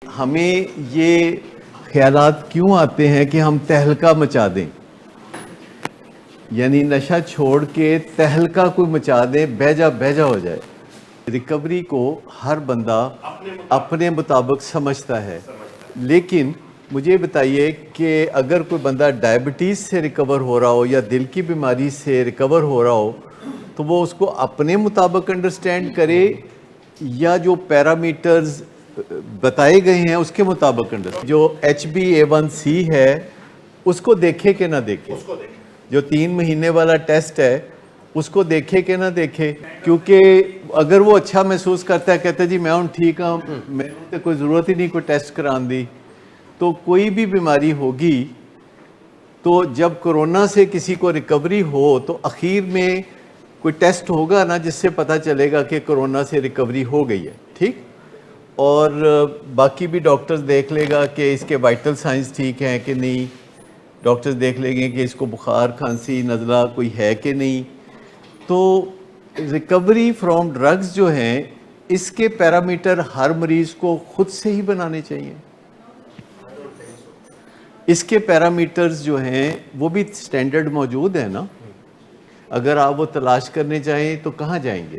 ہمیں یہ خیالات کیوں آتے ہیں کہ ہم تہلکہ مچا دیں، یعنی نشہ چھوڑ کے تہلکہ کوئی مچا دیں، بہجا ہو جائے۔ ریکوری کو ہر بندہ اپنے مطابق سمجھتا ہے، لیکن مجھے بتائیے کہ اگر کوئی بندہ ڈائبٹیز سے ریکور ہو رہا ہو یا دل کی بیماری سے ریکور ہو رہا ہو تو وہ اس کو اپنے مطابق انڈرسٹینڈ کرے یا جو پیرامیٹرز بتائے گئے ہیں اس کے مطابق جو HbA1c ہے اس کو دیکھے کہ نہ دیکھے، جو 3 مہینے والا ٹیسٹ ہے اس کو دیکھے کہ نہ دیکھے، کیونکہ اگر وہ اچھا محسوس کرتا ہے، کہتا ہے جی میں ہوں ٹھیک ہوں، میں تو کوئی ضرورت ہی نہیں کوئی ٹیسٹ کران دی، تو کوئی بھی بیماری ہوگی تو جب کرونا سے کسی کو ریکوری ہو تو اخیر میں کوئی ٹیسٹ ہوگا نا جس سے پتہ چلے گا کہ کرونا سے ریکوری ہو گئی ہے، ٹھیک؟ اور باقی بھی ڈاکٹرز دیکھ لے گا کہ اس کے وائٹل سائنس ٹھیک ہیں کہ نہیں، ڈاکٹرز دیکھ لیں گے کہ اس کو بخار کھانسی نزلہ کوئی ہے کہ نہیں۔ تو ریکوری فرام ڈرگز جو ہیں اس کے پیرامیٹر ہر مریض کو خود سے ہی بنانے چاہیے۔ اس کے پیرامیٹرز جو ہیں وہ بھی سٹینڈرڈ موجود ہیں نا، اگر آپ وہ تلاش کرنے چاہیں تو کہاں جائیں گے؟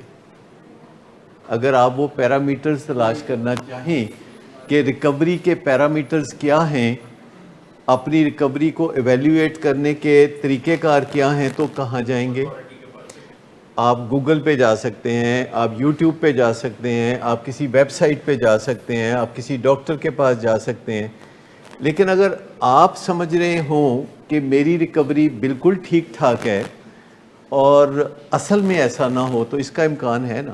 اگر آپ وہ پیرامیٹرز تلاش کرنا چاہیں کہ ریکوری کے پیرامیٹرز کیا ہیں، اپنی ریکوری کو ایویلیویٹ کرنے کے طریقہ کار کیا ہیں، تو کہاں جائیں گے؟ آپ گوگل پہ جا سکتے ہیں، آپ یوٹیوب پہ جا سکتے ہیں، آپ کسی ویب سائٹ پہ جا سکتے ہیں، آپ کسی ڈاکٹر کے پاس جا سکتے ہیں، لیکن اگر آپ سمجھ رہے ہوں کہ میری ریکوری بالکل ٹھیک ٹھاک ہے اور اصل میں ایسا نہ ہو تو اس کا امکان ہے نا،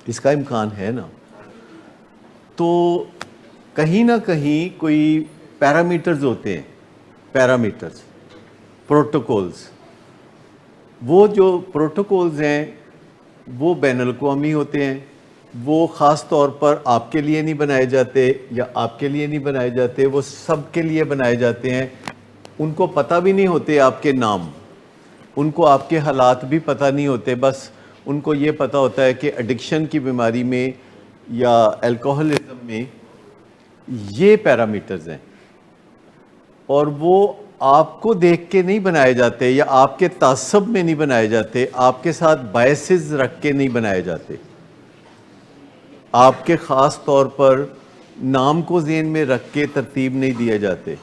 اس کا امکان ہے نا۔ تو کہیں نہ کہیں کوئی پیرامیٹرز ہوتے ہیں، پیرامیٹرز، پروٹوکولز، وہ جو پروٹوکولز ہیں وہ بین الاقوامی ہوتے ہیں، وہ خاص طور پر آپ کے لیے نہیں بنائے جاتے یا آپ کے لیے نہیں بنائے جاتے، وہ سب کے لیے بنائے جاتے ہیں۔ ان کو پتہ بھی نہیں ہوتے آپ کے نام، ان کو آپ کے حالات بھی پتہ نہیں ہوتے، بس ان کو یہ پتہ ہوتا ہے کہ ایڈکشن کی بیماری میں یا الکوہلزم میں یہ پیرامیٹرز ہیں، اور وہ آپ کو دیکھ کے نہیں بنائے جاتے یا آپ کے تعصب میں نہیں بنائے جاتے، آپ کے ساتھ بائسز رکھ کے نہیں بنائے جاتے، آپ کے خاص طور پر نام کو ذہن میں رکھ کے ترتیب نہیں دیے جاتے۔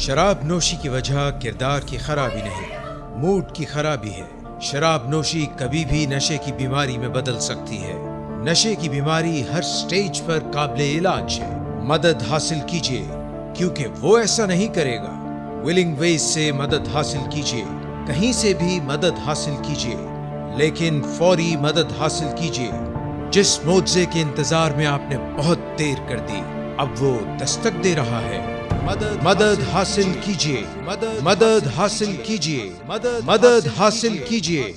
شراب نوشی کی وجہ کردار کی خرابی نہیں، موڈ کی خرابی ہے۔ شراب نوشی کبھی بھی نشے کی بیماری میں بدل سکتی ہے۔ نشے کی بیماری ہر سٹیج پر قابل علاج ہے۔ مدد حاصل کیجیے، کیونکہ وہ ایسا نہیں کرے گا۔ ولنگ ویز سے مدد حاصل کیجیے، کہیں سے بھی مدد حاصل کیجیے، لیکن فوری مدد حاصل کیجیے۔ جس معجزے کے انتظار میں آپ نے بہت دیر کر دی، اب وہ دستک دے رہا ہے۔ مدد حاصل کیجیے، مدد حاصل کیجیے، مدد حاصل کیجیے۔